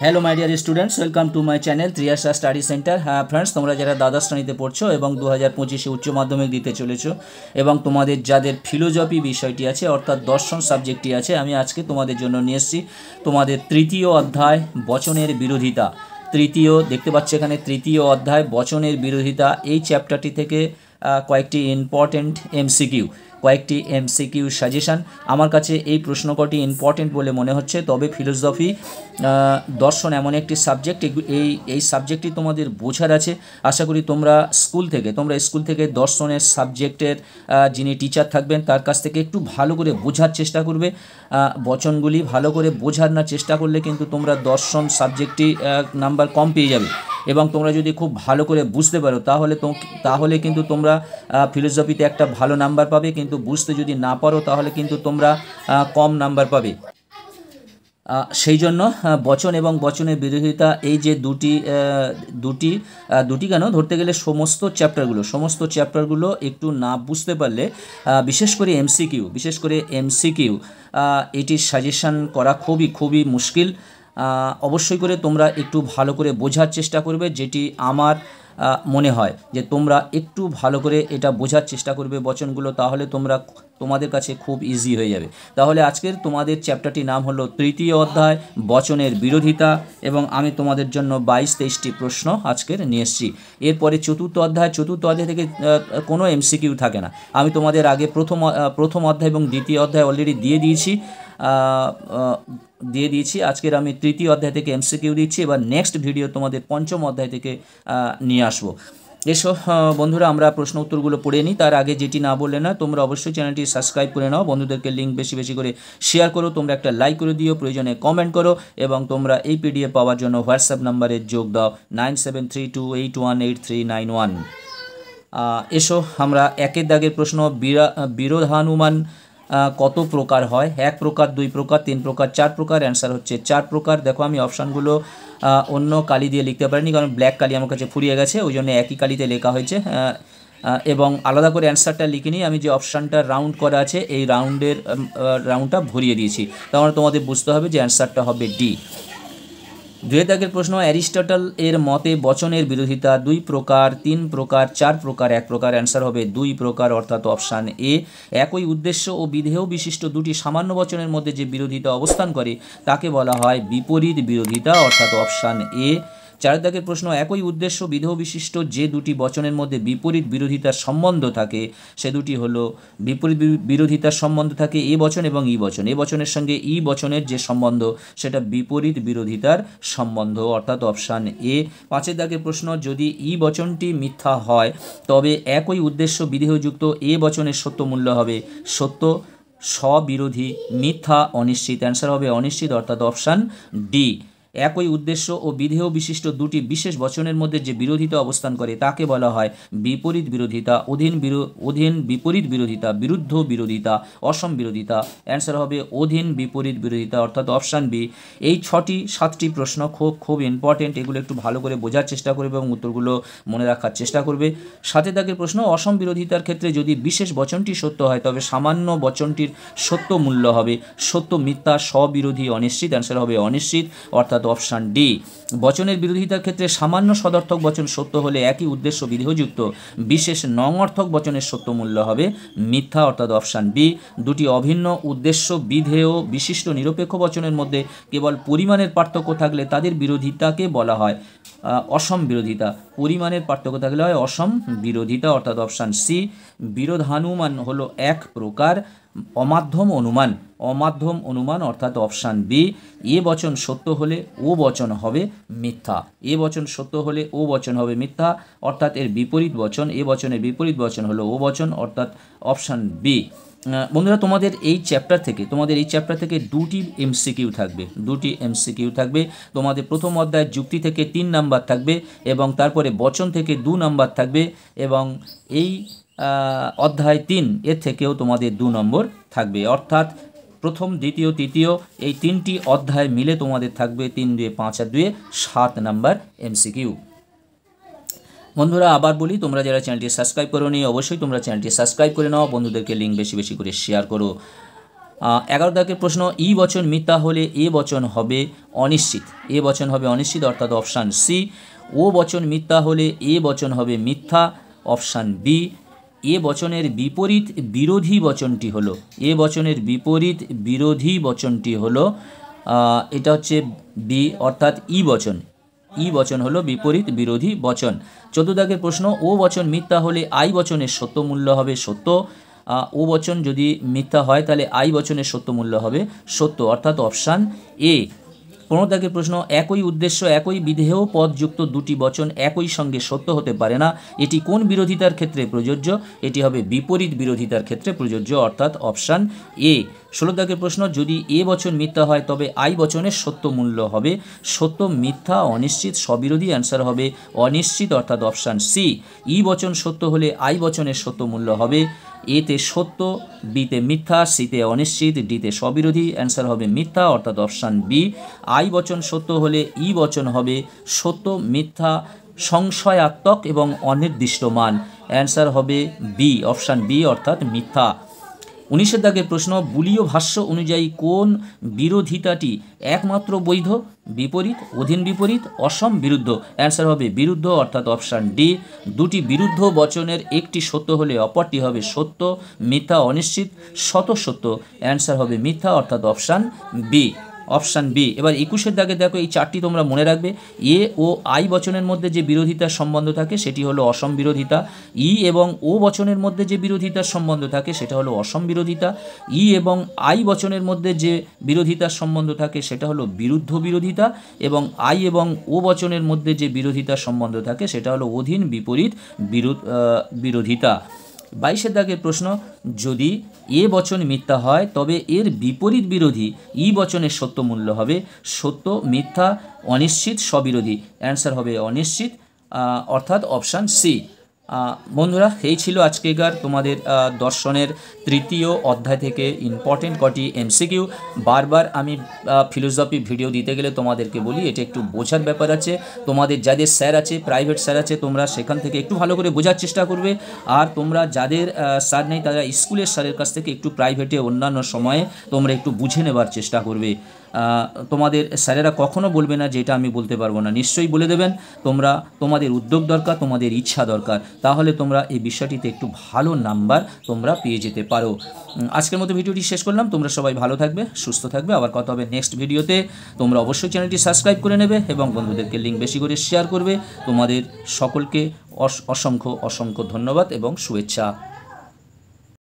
Hello my dear students, welcome to my channel Triyasha study centre. হ্যাঁ friends, তোমরা যারা দ্বাদশ শ্রেণীতে পড়ছো এবং 2025-এ উচ্চ মাধ্যমিক দিতে চলেছো এবং তোমাদের যাদের ফিলোজফি বিষয়টি আছে অর্থাৎ দর্শন সাবজেক্টটি আছে, আমি আজকে তোমাদের জন্য নিয়ে এসেছি তোমাদের তৃতীয় অধ্যায় বচনের বিরোধিতা। দেখতে পাচ্ছ এখানে তৃতীয় অধ্যায় বচনের বিরোধিতা। এই চ্যাপ্টারটি থেকে কয়েকটি ইম্পর্টেন্ট এমসিকিউ সাজেশান। আমার কাছে এই প্রশ্ন কটি ইম্পর্টেন্ট বলে মনে হচ্ছে। তবে ফিলোসফি দর্শন এমন একটি সাবজেক্ট, এই সাবজেক্টটি তোমাদের বোঝার আছে। আশা করি তোমরা স্কুল থেকে দর্শনের সাবজেক্টের যিনি টিচার থাকবেন তার কাছ থেকে একটু ভালো করে বোঝার চেষ্টা করবে। বচনগুলি ভালো করে বোঝার না চেষ্টা করলে কিন্তু তোমরা দর্শন সাবজেক্টটি নাম্বার কম পেয়ে যাবে। এবং তোমরা যদি খুব ভালো করে বুঝতে পারো তাহলে কিন্তু তোমরা ফিলোসফিতে একটা ভালো নাম্বার পাবে, কিন্তু বুঝতে যদি না পারো তাহলে কিন্তু তোমরা কম নাম্বার পাবে। সেই জন্য বচন এবং বচনের বিরোধিতা, এই যে দুটি কেন ধরতে গেলে সমস্ত চ্যাপ্টারগুলো একটু না বুঝতে পারলে বিশেষ করে এমসিকিউ এটির সাজেশান করা খুবই মুশকিল। অবশ্যই করে তোমরা একটু ভালো করে বোঝার চেষ্টা করবে, যেটি আমার মনে হয় যে তোমরা একটু ভালো করে এটা বোঝার চেষ্টা করবে বচনগুলো, তাহলে তোমাদের কাছে খুব ইজি হয়ে যাবে। তাহলে আজকের তোমাদের চ্যাপ্টারটির নাম হলো তৃতীয় অধ্যায় বচনের বিরোধিতা, এবং আমি তোমাদের জন্য 22-23টি প্রশ্ন আজকের নিয়ে এসেছি। এরপরে চতুর্থ অধ্যায় থেকে কোনো এমসিকিউ থাকে না। আমি তোমাদের আগে প্রথম অধ্যায় এবং দ্বিতীয় অধ্যায় অলরেডি দিয়ে দিয়েছি। আজকের আমি তৃতীয় অধ্যায় থেকে এমসিকিউ দিচ্ছি। এবার নেক্সট ভিডিও তোমাদের পঞ্চম অধ্যায় থেকে নিয়ে আসবো। এসো বন্ধুরা, আমরা প্রশ্ন উত্তরগুলো পড়ে নিই। তার আগে যেটি না বললে না, তোমরা অবশ্যই চ্যানেলটি সাবস্ক্রাইব করে নাও, বন্ধুদেরকে লিঙ্ক বেশি করে শেয়ার করো, তোমরা একটা লাইক করে দিও, প্রয়োজনে কমেন্ট করো, এবং তোমরা এই পিডিএফ পাওয়ার জন্য হোয়াটসঅ্যাপ নাম্বারে যোগ দাও 9732818391। এসো আমরা একের দাগের প্রশ্ন। বিরোধানুমান কত প্রকার হয়? 1 প্রকার, 2 প্রকার, 3 প্রকার, 4 প্রকার। অ্যান্সার হচ্ছে 4 প্রকার। দেখো আমি অপশানগুলো অন্য কালি দিয়ে লিখতে পারিনি, কারণ ব্ল্যাক কালি আমার কাছে ফুরিয়ে গেছে, ওই জন্য একই কালিতে লেখা হয়েছে। এবং আলাদা করে অ্যান্সারটা লিখিনি, আমি যে অপশানটা রাউন্ড করা আছে এই রাউন্ডটা ভরিয়ে দিয়েছি। তাহলে তোমাদের বুঝতে হবে যে অ্যান্সারটা হবে ডি। 2 দাগের প্রশ্ন। অ্যারিস্টটল এর মতে বচনের বিরোধিতা 2 প্রকার, 3 প্রকার, 4 প্রকার, 1 প্রকার। অ্যান্সার হবে 2 প্রকার, অর্থাৎ অপশান এ। একই উদ্দেশ্য ও বিধেয় বিশিষ্ট দুটি সামান্য বচনের মধ্যে যে বিরোধিতা অবস্থান করে তাকে বলা হয় বিপরীত বিরোধিতা, অর্থাৎ অপশান এ। 4 দাগের প্রশ্ন। একই উদ্দেশ্য বিধেয় বিশিষ্ট যে দুটি বচনের মধ্যে বিপরীত বিরোধিতার সম্বন্ধ থাকে সে দুটি হলো বিপরীত বিরোধিতার সম্বন্ধ থাকে এ বচন এবং ই বচন। এ বচনের সঙ্গে ই বচনের যে সম্বন্ধ সেটা বিপরীত বিরোধিতার সম্বন্ধ, অর্থাৎ অপশান এ। 5 দাগের প্রশ্ন। যদি ই বচনটি মিথ্যা হয় তবে একই উদ্দেশ্য বিধেয়যুক্ত এ বচনের সত্য মূল্য হবে সত্য, স্ববিরোধী, মিথ্যা, অনিশ্চিত। অ্যান্সার হবে অনিশ্চিত, অর্থাৎ অপশান ডি। একই উদ্দেশ্য ও বিধেয় বিশিষ্ট দুটি বিশেষ বচনের মধ্যে যে বিরোধিতা অবস্থান করে তাকে বলা হয় বিপরীত বিরোধিতা, অধীন বিপরীত বিরোধিতা, বিরুদ্ধ বিরোধিতা, অসম বিরোধিতা। অ্যান্সার হবে অধীন বিপরীত বিরোধিতা, অর্থাৎ অপশান বি। এই 7টি প্রশ্ন খুব ইম্পর্টেন্ট, এগুলো একটু ভালো করে বোঝার চেষ্টা করবে এবং উত্তরগুলো মনে রাখার চেষ্টা করবে। 7 দাগের প্রশ্ন। অসম বিরোধিতার ক্ষেত্রে যদি বিশেষ বচনটি সত্য হয় তবে সামান্য বচনটির সত্য মূল্য হবে সত্য, মিথ্যা, স্ববিরোধী, অনিশ্চিত। অ্যান্সার হবে অনিশ্চিত, অর্থাৎ অপশান ডি। বচনের বিরোধিতার ক্ষেত্রে সামান্য সদর্থক বচন সত্য হলে একই উদ্দেশ্য বিধেয়যুক্ত বিশেষ নঙর্থক বচনের সত্য মূল্য হবে মিথ্যা, অর্থাৎ অপশান বি। দুটি অভিন্ন উদ্দেশ্য বিধেয় বিশিষ্ট নিরপেক্ষ বচনের মধ্যে কেবল পরিমাণের পার্থক্য থাকলে তাদের বিরোধিতাকে বলা হয় অসম বিরোধিতা। পরিমাণের পার্থক্য থাকলে হয় অসম বিরোধিতা, অর্থাৎ অপশান সি। বিরোধানুমান হলো 1 প্রকার। অমাধ্যম অনুমান অর্থাৎ অপশান বি। এ বচন সত্য হলে ও বচন হবে মিথ্যা। এ বচন সত্য হলে ও বচন হবে মিথ্যা, অর্থাৎ এর বিপরীত বচন, এ বচনের বিপরীত বচন হলো ও বচন, অর্থাৎ অপশান বি। বন্ধুরা, তোমাদের এই চ্যাপ্টার থেকে 2টি এমসিকিউ থাকবে। তোমাদের প্রথম অধ্যায় যুক্তি থেকে 3 নাম্বার থাকবে, এবং তারপরে বচন থেকে 2 নাম্বার থাকবে, এবং এই অধ্যায় 3 এর থেকেও তোমাদের 2 নম্বর থাকবে, অর্থাৎ প্রথম, দ্বিতীয়, তৃতীয় এই 3টি অধ্যায় মিলে তোমাদের থাকবে 3 2 5 আর 2 7 নাম্বার এমসিকিউ। বন্ধুরা আবার বলি, তোমরা যারা চ্যানেলটি সাবস্ক্রাইব করোনি অবশ্যই তোমরা চ্যানেলটি সাবস্ক্রাইব করে নাও, বন্ধুদেরকে লিঙ্ক বেশি করে শেয়ার করো। 11 দাগের প্রশ্ন, ই বচন মিথ্যা হলে এ বচন হবে অনিশ্চিত। এ বচন হবে অনিশ্চিত অর্থাৎ অপশান সি। ও বচন মিথ্যা হলে এ বচন হবে মিথ্যা, অপশান বি। এ বচনের বিপরীত বিরোধী বচনটি হলো, এ বচনের বিপরীত বিরোধী বচনটি হলো এটা হচ্ছে বি অর্থাৎ ই বচন। ই বচন হলো বিপরীত বিরোধী বচন। 14 দাগের প্রশ্ন, ও বচন মিথ্যা হলে আই বচনের সত্য মূল্য হবে সত্য। ও বচন যদি মিথ্যা হয় তাহলে আই বচনের সত্য মূল্য হবে সত্য অর্থাৎ অপশান এ। 15 দাগের প্রশ্ন, একই উদ্দেশ্য একই বিধেয় পদযুক্ত দুটি বচন একই সঙ্গে সত্য হতে পারে না, এটি কোন বিরোধিতার ক্ষেত্রে প্রযোজ্য? এটি হবে বিপরীত বিরোধিতার ক্ষেত্রে প্রযোজ্য অর্থাৎ অপশান এ। 16 দাগের প্রশ্ন, যদি এ বচন মিথ্যা হয় তবে আই বচনের সত্য মূল্য হবে সত্য, মিথ্যা, অনিশ্চিত, স্ববিরোধী, অ্যান্সার হবে অনিশ্চিত অর্থাৎ অপশান সি। ই বচন সত্য হলে আই বচনের সত্য মূল্য হবে এতে সত্য, বিতে মিথ্যা, সিতে অনিশ্চিত, ডিতে স্ববিরোধী, অ্যান্সার হবে মিথ্যা অর্থাৎ অপশান বি। আই বচন সত্য হলে ই বচন হবে সত্য, মিথ্যা, সংশয়াত্মক এবং অনির্দিষ্টমান, অ্যান্সার হবে বি অপশান বি অর্থাৎ মিথ্যা। 19 দাগের প্রশ্ন, বুলীয় ভাষ্য অনুযায়ী কোন বিরোধিতাটি একমাত্র বৈধ? বিপরীত, অধীন বিপরীত, অসম বিরুদ্ধ, অ্যান্সার হবে বিরুদ্ধ অর্থাৎ অপশান ডি। দুটি বিরুদ্ধ বচনের একটি সত্য হলে অপরটি হবে সত্য, মিথ্যা, অনিশ্চিত, শতসত্য, অ্যান্সার হবে মিথ্যা অর্থাৎ অপশান বি অপশান বি। এবার 21 দাগে দেখো, এই চারটি তোমরা মনে রাখবে। এ ও আই বচনের মধ্যে যে বিরোধিতার সম্বন্ধ থাকে সেটি হলো অসম বিরোধিতা। ই এবং ও বচনের মধ্যে যে বিরোধিতার সম্বন্ধ থাকে সেটা হলো অসম বিরোধিতা। ই এবং আই বচনের মধ্যে যে বিরোধিতার সম্বন্ধ থাকে সেটা হলো বিরুদ্ধ বিরোধিতা, এবং আই এবং ও বচনের মধ্যে যে বিরোধিতার সম্বন্ধ থাকে সেটা হলো অধীন বিপরীত বিরোধিতা। 22 দাগের প্রশ্ন, যদি এ বচন মিথ্যা হয় তবে এর বিপরীত বিরোধী ই বচনের সত্য মূল্য হবে সত্য, মিথ্যা, অনিশ্চিত, স্ববিরোধী, অ্যান্সার হবে অনিশ্চিত অর্থাৎ অপশান সি। বন্ধুরা, এই ছিল আজকেকার তোমাদের দর্শনের তৃতীয় অধ্যায় থেকে ইম্পর্টেন্ট কটি এমসিকিউ। বারবার আমি ফিলোসফি ভিডিও দিতে গেলে তোমাদেরকে বলি এটা একটু বোঝার ব্যাপার আছে। তোমাদের যাদের স্যার আছে, প্রাইভেট স্যার আছে, তোমরা সেখান থেকে একটু ভালো করে বোঝার চেষ্টা করবে। আর তোমরা যাদের স্যার নেই তারা স্কুলের স্যারের কাছ থেকে একটু প্রাইভেটে অন্যান্য সময়ে তোমরা একটু বুঝে নেবার চেষ্টা করবে। তোমাদের স্যারেরা কখনো বলবে না যে এটা আমি বলতে পারবো না, নিশ্চয়ই বলে দেবেন। তোমাদের উদ্যোগ দরকার, তোমাদের ইচ্ছা দরকার, তাহলে তোমরা এই বিষয়টিতে একটু ভালো নাম্বার তোমরা পেয়ে যেতে পারো। আজকের মতো ভিডিওটি শেষ করলাম। তোমরা সবাই ভালো থাকবে, সুস্থ থাকবে, আবার কথা হবে নেক্সট ভিডিওতে। তোমরা অবশ্যই চ্যানেলটি সাবস্ক্রাইব করে নেবে এবং বন্ধুদেরকে লিঙ্ক বেশি করে শেয়ার করবে। তোমাদের সকলকে অসংখ্য অসংখ্য ধন্যবাদ এবং শুভেচ্ছা।